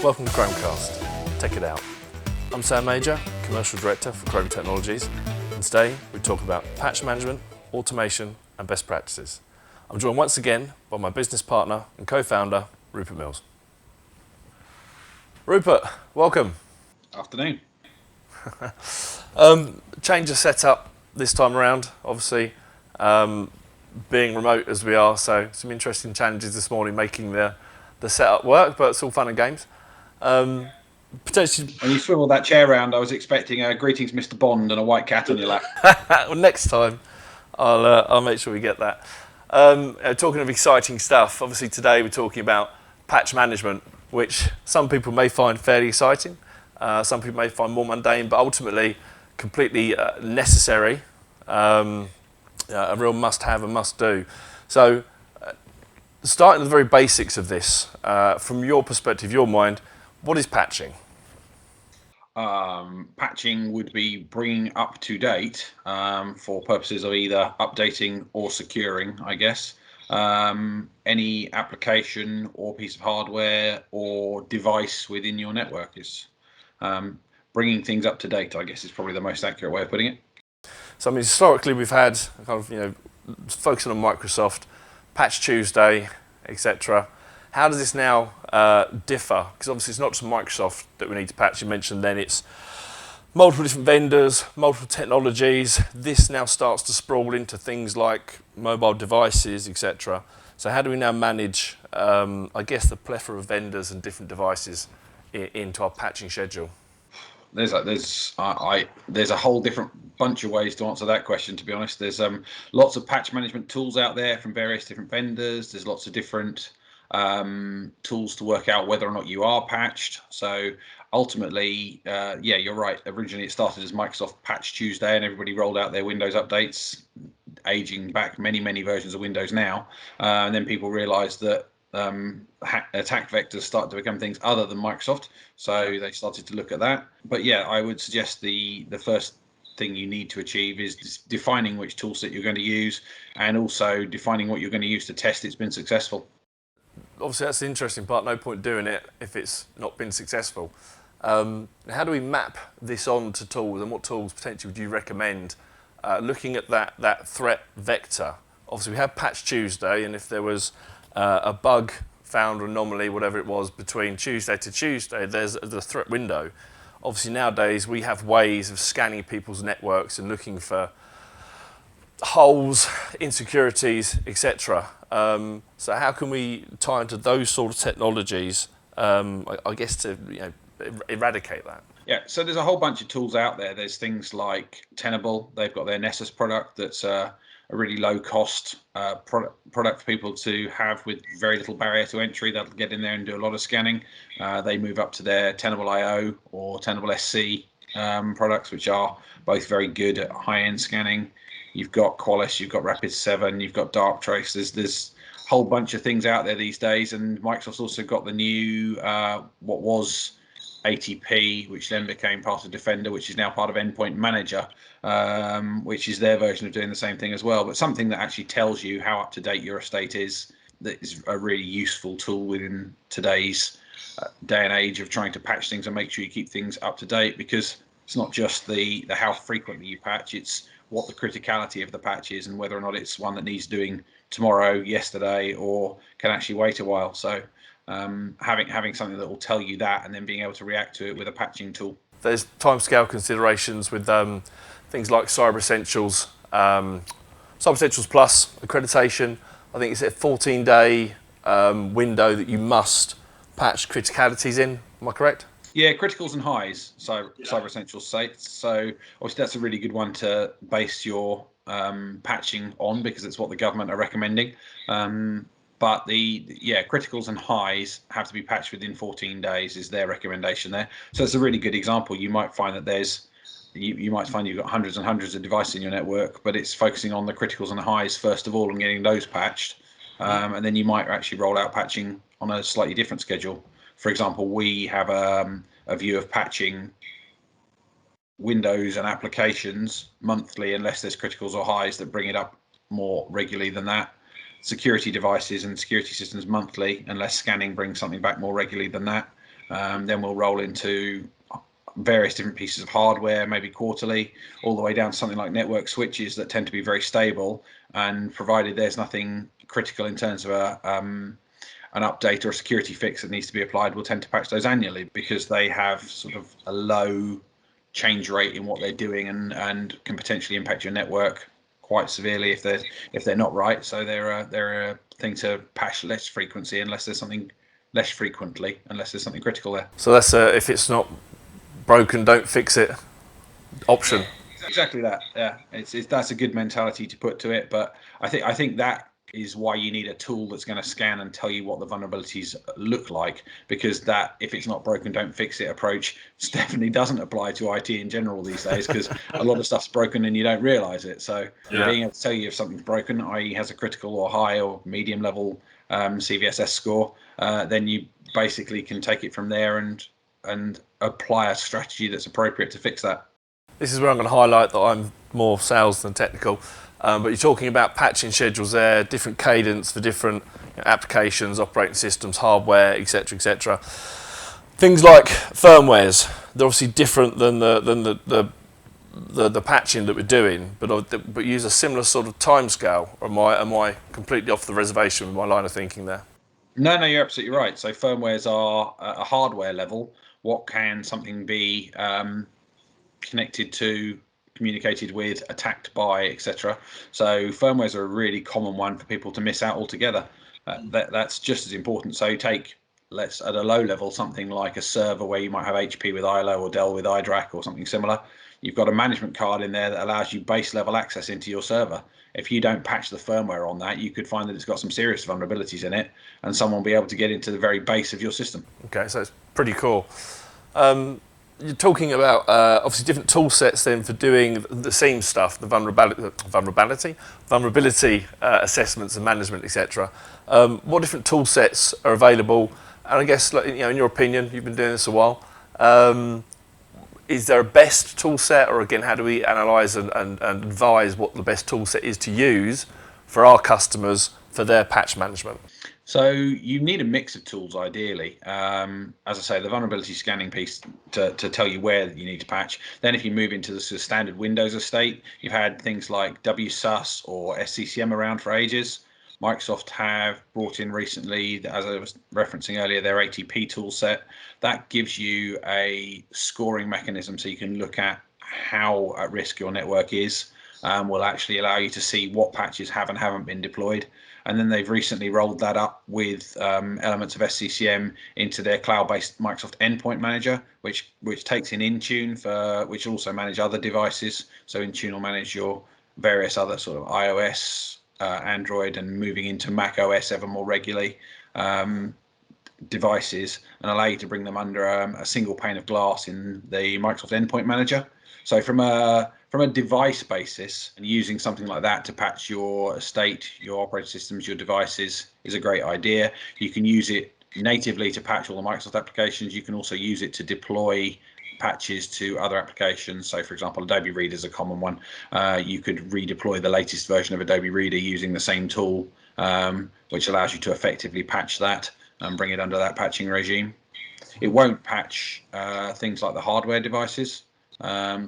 Welcome to Krome Cast. Check it out. I'm Sam Major, Commercial Director for Krome Technologies, and today we talk about patch management, automation and best practices. I'm joined once again by my business partner and co-founder, Rupert Mills. Rupert, welcome. Afternoon. Change of setup this time around, obviously, being remote as we are, so some interesting challenges this morning making the setup work, but it's all fun and games. Potentially. When you swivel that chair around, I was expecting greetings, Mr. Bond, and a white cat on your lap. Well, next time, I'll make sure we get that. Talking of exciting stuff, obviously today we're talking about patch management, which some people may find fairly exciting, some people may find more mundane, but ultimately completely necessary, a real must-have and must-do. So, starting with the very basics of this, from your perspective, your mind, what is patching? Patching would be bringing up to date for purposes of either updating or securing, I guess, any application or piece of hardware or device within your network. Is bringing things up to date, I guess, is probably the most accurate way of putting it. So, I mean, historically we've had kind of, focusing on Microsoft, Patch Tuesday, etc. How does this now differ? Because obviously it's not just Microsoft that we need to patch. You mentioned then it's multiple different vendors, multiple technologies. This now starts to sprawl into things like mobile devices, etc. So how do we now manage, I guess, the plethora of vendors and different devices into our patching schedule? There's a whole different bunch of ways to answer that question, to be honest. There's lots of patch management tools out there from various different vendors. There's lots of different tools to work out whether or not you are patched. So ultimately, yeah, you're right. Originally, it started as Microsoft Patch Tuesday, and everybody rolled out their Windows updates, aging back many versions of Windows now. And then people realized that attack vectors started to become things other than Microsoft, so they started to look at that. But yeah, I would suggest the first thing you need to achieve is defining which toolset you're going to use, and also defining what you're going to use to test it's been successful. Obviously, that's the interesting part. No point doing it if it's not been successful. How do we map this on to tools, and what tools potentially would you recommend? Looking at that threat vector, obviously we have Patch Tuesday, and if there was a bug found or anomaly, whatever it was, between Tuesday to Tuesday, there's the threat window. Obviously nowadays we have ways of scanning people's networks and looking for holes, insecurities, etc. So how can we tie into those sort of technologies, I guess, to eradicate that? Yeah, so there's a whole bunch of tools out there. There's things like Tenable. They've got their Nessus product that's a really low cost product for people to have with very little barrier to entry. That'll get in there and do a lot of scanning. They move up to their Tenable IO or Tenable SC products, which are both very good at high-end scanning. You've got Qualys, you've got Rapid7, you've got Darktrace. There's a whole bunch of things out there these days, and Microsoft's also got the new what was ATP, which then became part of Defender, which is now part of Endpoint Manager, which is their version of doing the same thing as well. But something that actually tells you how up to date your estate is, that is a really useful tool within today's day and age of trying to patch things and make sure you keep things up to date, because it's not just the how frequently you patch, it's what the criticality of the patch is and whether or not it's one that needs doing tomorrow, yesterday, or can actually wait a while. So having something that will tell you that, and then being able to react to it with a patching tool. There's timescale considerations with things like Cyber Essentials, Cyber Essentials Plus accreditation. I think it's a 14-day window that you must patch criticalities in. Am I correct? Yeah, criticals and highs, Cyber Essentials sites. So obviously that's a really good one to base your patching on, because it's what the government are recommending. But criticals and highs have to be patched within 14 days is their recommendation there. So it's a really good example. You might find that you might find you've got hundreds and hundreds of devices in your network, but it's focusing on the criticals and the highs first of all and getting those patched. And then you might actually roll out patching on a slightly different schedule. For example, we have a view of patching Windows and applications monthly, unless there's criticals or highs that bring it up more regularly than that. Security devices and security systems monthly, unless scanning brings something back more regularly than that. Then we'll roll into various different pieces of hardware, maybe quarterly, all the way down to something like network switches that tend to be very stable. And provided there's nothing critical in terms of an update or a security fix that needs to be applied, we'll tend to patch those annually because they have sort of a low change rate in what they're doing and can potentially impact your network quite severely if they're not right. So they're a thing to patch less frequency unless there's something critical there. So that's if it's not broken, don't fix it option. Exactly that. Yeah, that's a good mentality to put to it. But I think that is why you need a tool that's going to scan and tell you what the vulnerabilities look like, because that if it's not broken, don't fix it approach definitely doesn't apply to IT in general these days, because a lot of stuff's broken and you don't realize it. So being able to tell you if something's broken, i.e. has a critical or high or medium level CVSS score, then you basically can take it from there and apply a strategy that's appropriate to fix that. This is where I'm going to highlight that I'm more sales than technical, but you're talking about patching schedules there, different cadence for different applications, operating systems, hardware, etc., etc. Things like firmwares, they're obviously different than the patching that we're doing, but use a similar sort of timescale. Or am I completely off the reservation with my line of thinking there? No, you're absolutely right. So firmwares are a hardware level. What can something be connected to, communicated with, attacked by, etc. So firmwares are a really common one for people to miss out altogether. That's just as important. So take, let's at a low level, something like a server where you might have HP with ILO or Dell with iDRAC or something similar. You've got a management card in there that allows you base level access into your server. If you don't patch the firmware on that, you could find that it's got some serious vulnerabilities in it, and someone will be able to get into the very base of your system. Okay, so it's pretty cool. You're talking about obviously different tool sets then for doing the same stuff, the vulnerability assessments and management, etc. What different tool sets are available? And I guess, in your opinion, you've been doing this a while. Is there a best tool set, or again, how do we analyse and advise what the best tool set is to use for our customers for their patch management? So you need a mix of tools ideally. As I say, the vulnerability scanning piece to tell you where you need to patch. Then if you move into the sort of standard Windows estate, you've had things like WSUS or SCCM around for ages. Microsoft have brought in recently, as I was referencing earlier, their ATP tool set. That gives you a scoring mechanism so you can look at how at risk your network is. Will actually allow you to see what patches have and haven't been deployed. And then they've recently rolled that up with elements of SCCM into their cloud-based Microsoft Endpoint Manager, which takes in Intune which also manage other devices. So Intune will manage your various other sort of iOS, Android, and moving into Mac OS ever more regularly devices, and allow you to bring them under a single pane of glass in the Microsoft Endpoint Manager. So from a device basis, and using something like that to patch your estate, your operating systems, your devices is a great idea. You can use it natively to patch all the Microsoft applications. You can also use it to deploy patches to other applications. So for example, Adobe Reader is a common one. You could redeploy the latest version of Adobe Reader using the same tool, which allows you to effectively patch that and bring it under that patching regime. It won't patch things like the hardware devices.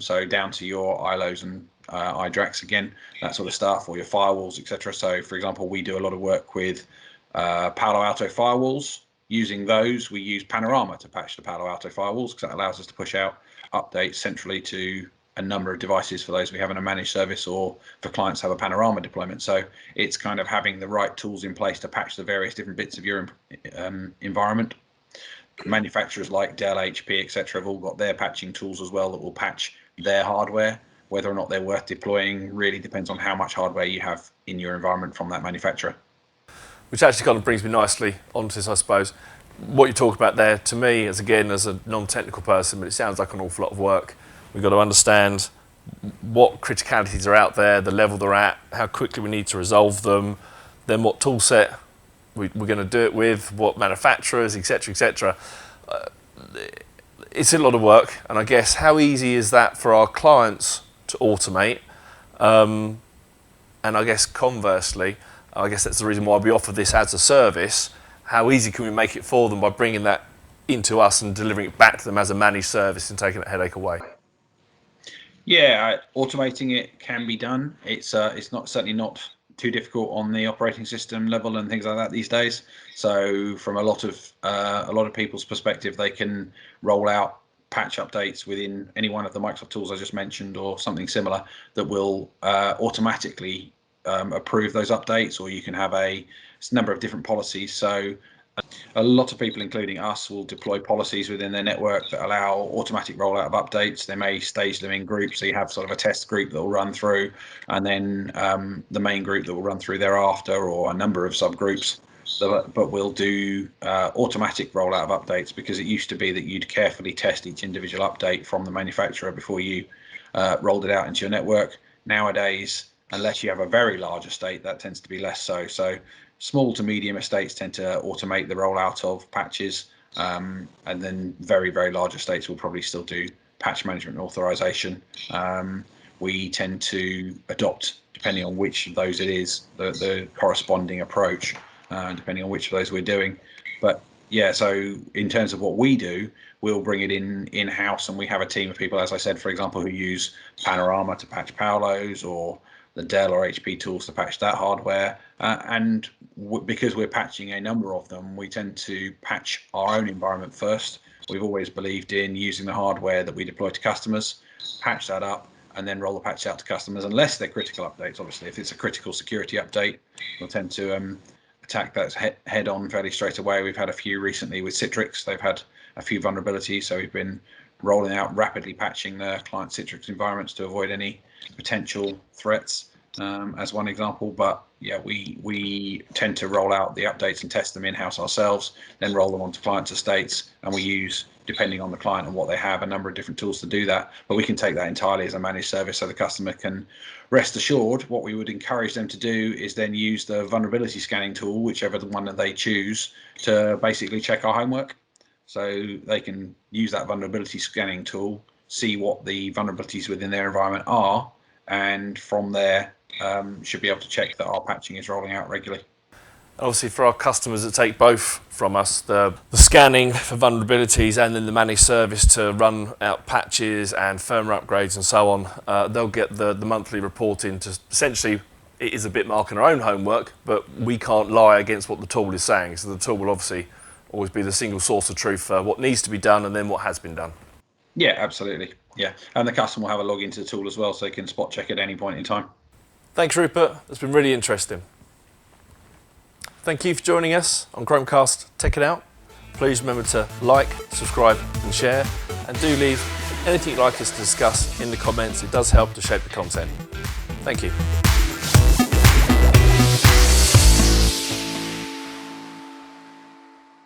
So down to your ILOs and iDRACs again, that sort of stuff, or your firewalls, etc. So for example, we do a lot of work with Palo Alto firewalls. Using those, we use Panorama to patch the Palo Alto firewalls, because that allows us to push out updates centrally to a number of devices for those we have in a managed service, or for clients have a Panorama deployment. So it's kind of having the right tools in place to patch the various different bits of your environment. Manufacturers like Dell, HP, etc. have all got their patching tools as well that will patch their hardware. Whether or not they're worth deploying really depends on how much hardware you have in your environment from that manufacturer. Which actually kind of brings me nicely onto this, I suppose. What you talk about there, to me, as a non-technical person, but it sounds like an awful lot of work. We've got to understand what criticalities are out there, the level they're at, how quickly we need to resolve them, then what tool set we're going to do it with, what manufacturers, etc., etc. It's a lot of work, and I guess how easy is that for our clients to automate? And I guess conversely, I guess that's the reason why we offer this as a service. How easy can we make it for them by bringing that into us and delivering it back to them as a managed service and taking that headache away? Yeah, automating it can be done. It's not certainly not too difficult on the operating system level and things like that these days. So from a lot of people's perspective, they can roll out patch updates within any one of the Microsoft tools I just mentioned, or something similar that will automatically approve those updates, or you can have a number of different policies. So a lot of people, including us, will deploy policies within their network that allow automatic rollout of updates. They may stage them in groups, so you have sort of a test group that will run through, and then the main group that will run through thereafter, or a number of subgroups. But we'll do automatic rollout of updates, because it used to be that you'd carefully test each individual update from the manufacturer before you rolled it out into your network. Nowadays, unless you have a very large estate, that tends to be less so. So small to medium estates tend to automate the rollout of patches, and then very, very large estates will probably still do patch management and authorization. We tend to adopt, depending on which of those it is, the corresponding approach, depending on which of those we're doing. But yeah, so in terms of what we do, we'll bring it in-house, and we have a team of people, as I said, for example, who use Panorama to patch Paolo's, or the Dell or HP tools to patch that hardware. And because we're patching a number of them, we tend to patch our own environment first. We've always believed in using the hardware that we deploy to customers, patch that up, and then roll the patch out to customers, unless they're critical updates. Obviously, if it's a critical security update, we'll tend to attack that head on fairly straight away. We've had a few recently with Citrix. They've had a few vulnerabilities, so we've been rolling out, rapidly patching the client Citrix environments to avoid any potential threats, as one example. But yeah, we tend to roll out the updates and test them in-house ourselves, then roll them onto clients' estates, and we use, depending on the client and what they have, a number of different tools to do that. But we can take that entirely as a managed service, so the customer can rest assured. What we would encourage them to do is then use the vulnerability scanning tool, whichever the one that they choose, to basically check our homework. So they can use that vulnerability scanning tool, see what the vulnerabilities within their environment are, and from there should be able to check that our patching is rolling out regularly. Obviously, for our customers that take both from us, the scanning for vulnerabilities and then the managed service to run out patches and firmware upgrades and so on, they'll get the monthly reporting to essentially, it is a bit marking our own homework, but we can't lie against what the tool is saying. So the tool will obviously always be the single source of truth for what needs to be done and then what has been done. Yeah, absolutely. Yeah, and the customer will have a login to the tool as well, so they can spot check at any point in time. Thanks, Rupert. It's been really interesting. Thank you for joining us on Krome Cast. Check it out. Please remember to like, subscribe and share, and do leave anything you'd like us to discuss in the comments. It does help to shape the content. Thank you.